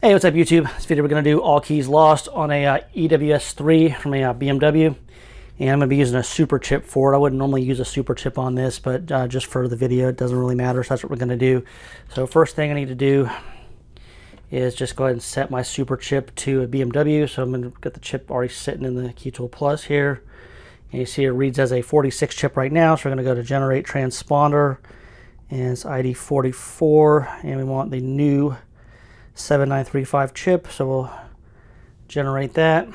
Hey, what's up YouTube? This video we're going to do all keys lost on a EWS3 from a BMW, and I'm going to be using a super chip for it. I wouldn't normally use a super chip on this, but just for the video it doesn't really matter, so that's what we're going to do. So first thing I need to do is just go ahead and set my super chip to a BMW. So I'm going to get the chip already sitting in the Key Tool Plus here, and you see it reads as a 46 chip right now, so we're going to go to generate transponder, and it's ID 44, and we want the new 7935 chip, so we'll generate that.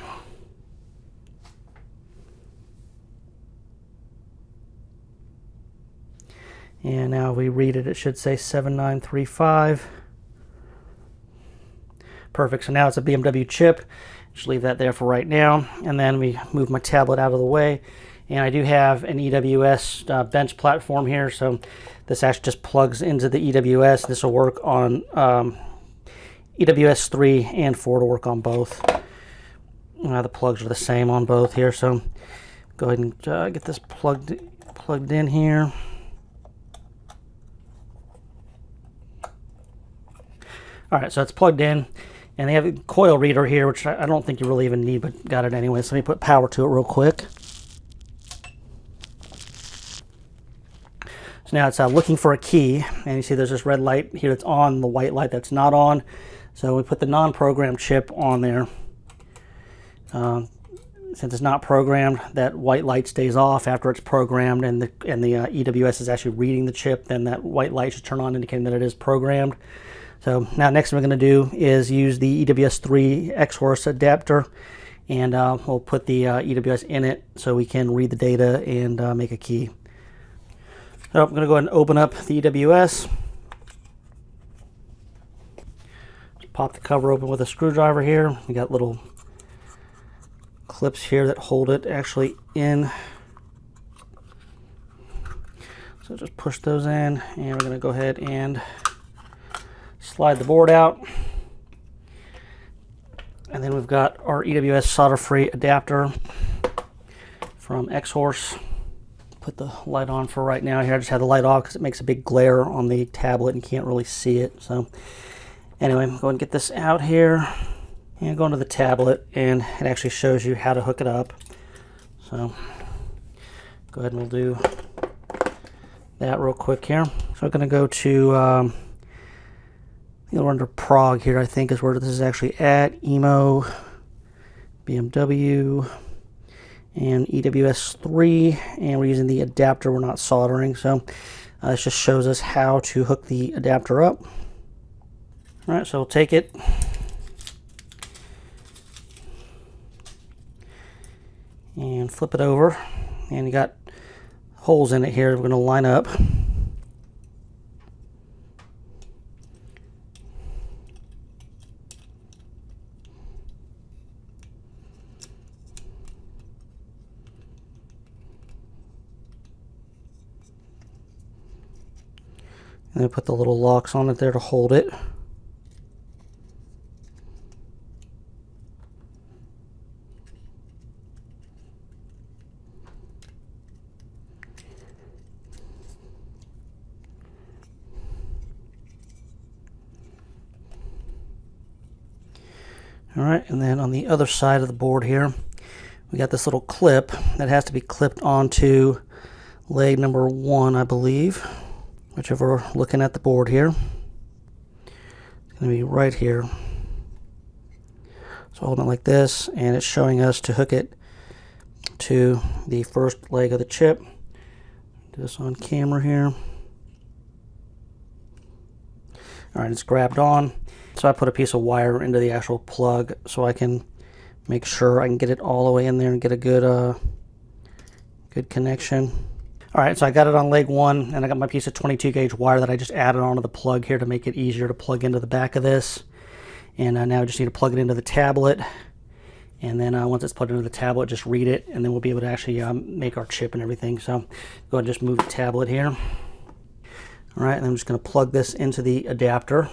And now if we read it, it should say 7935. Perfect, so now it's a BMW chip. Just leave that there for right now, and then we move my tablet out of the way. And I do have an EWS bench platform here, so this actually just plugs into the EWS. This will work on EWS3 and 4 to work on both. The plugs are the same on both here, so go ahead and get this plugged in here. Alright, so it's plugged in, and they have a coil reader here, which I don't think you really even need, but got it anyway. So let me put power to it real quick. So now it's looking for a key, and you see there's this red light here that's on, the white light that's not on. So we put the non-programmed chip on there. Since it's not programmed, that white light stays off after it's programmed, and the EWS is actually reading the chip. Then that white light should turn on, indicating that it is programmed. So now next thing we're going to do is use the EWS3 Xhorse adapter, and we'll put the EWS in it so we can read the data and make a key. So I'm going to go ahead and open up the EWS. Pop the cover open with a screwdriver here. We got little clips here that hold it actually in. So just push those in, and we're going to go ahead and slide the board out. And then we've got our EWS solder-free adapter from Xhorse. Put the light on for right now here. I just had the light off because it makes a big glare on the tablet and can't really see it. So anyway, I'm going to get this out here and go into the tablet, and it actually shows you how to hook it up. So go ahead and we'll do that real quick here. So we're going to go to, we're under Prague here, I think is where this is actually at. Emo, BMW, and EWS3, and we're using the adapter, we're not soldering. So this just shows us how to hook the adapter up. Alright, so we'll take it and flip it over, and you got holes in it here we're going to line up. And then put the little locks on it there to hold it. Alright, and then on the other side of the board here, we got this little clip that has to be clipped onto leg number 1, I believe, whichever we're looking at the board here. It's going to be right here. So holding it like this, and it's showing us to hook it to the first leg of the chip. Do this on camera here. Alright, it's grabbed on. So I put a piece of wire into the actual plug so I can make sure I can get it all the way in there and get a good good connection. Alright, so I got it on leg 1, and I got my piece of 22 gauge wire that I just added onto the plug here to make it easier to plug into the back of this. And now I just need to plug it into the tablet, and then once it's plugged into the tablet, just read it, and then we'll be able to actually make our chip and everything. So go ahead and just move the tablet here. Alright, and I'm just going to plug this into the adapter.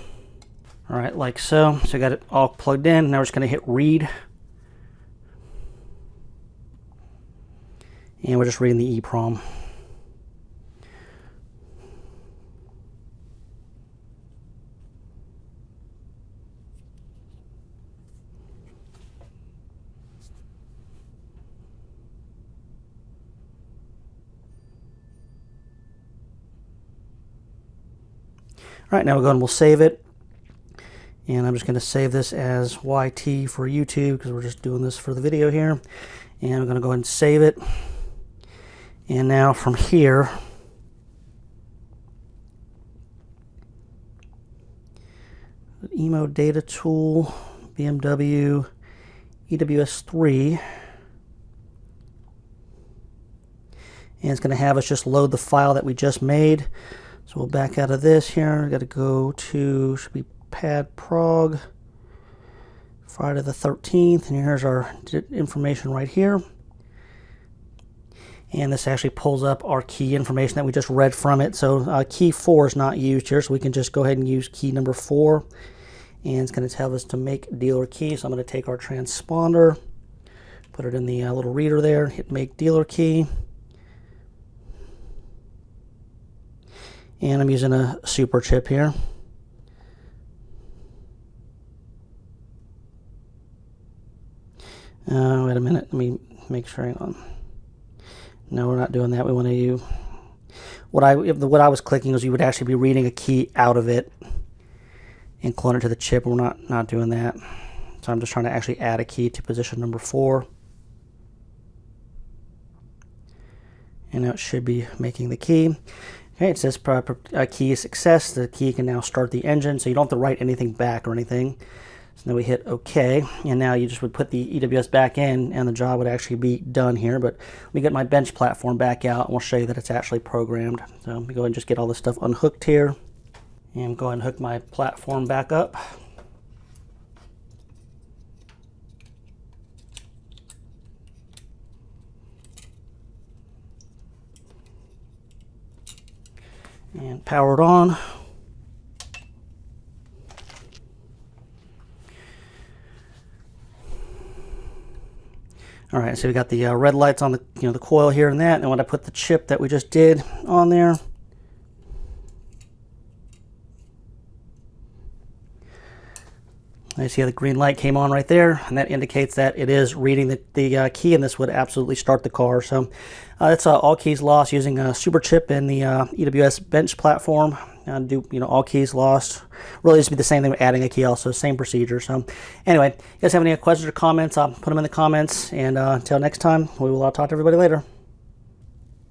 Alright, like so. So I got it all plugged in. Now we're just going to hit read. And we're just reading the EEPROM. right, now we'll go and we'll save it. And I'm just going to save this as YT for YouTube because we're just doing this for the video here. And I'm going to go ahead and save it. And now from here, Emo Data Tool, BMW, EWS3. And it's going to have us just load the file that we just made. So we'll back out of this here. We've got to go to, should be pad prog, Friday the 13th. And here's our information right here. And this actually pulls up our key information that we just read from it. So key 4 is not used here, so we can just go ahead and use key number 4. And it's going to tell us to make dealer key. So I'm going to take our transponder, put it in the little reader there, hit make dealer key. And I'm using a super chip here. Wait a minute, let me make sure, hang on. No, we're not doing that. We want to use, what I was clicking was you would actually be reading a key out of it and clone it to the chip. We're not doing that. So I'm just trying to actually add a key to position number 4. And now it should be making the key. Okay, it says key success. The key can now start the engine, so you don't have to write anything back or anything. So then we hit OK, and now you just would put the EWS back in, and the job would actually be done here. But let me get my bench platform back out, and we'll show you that it's actually programmed. So let me go ahead and just get all this stuff unhooked here, and go ahead and hook my platform back up. And power it on. All right, so we got the red lights on the the coil here and that. And when I put the chip that we just did on there, I see how the green light came on right there, and that indicates that it is reading the key, and this would absolutely start the car. So that's all keys lost using a super chip in the EWS bench platform. Do all keys lost. Really just be the same thing with adding a key, also same procedure. So anyway, you guys have any questions or comments? I'll put them in the comments, and until next time, we will talk to everybody later.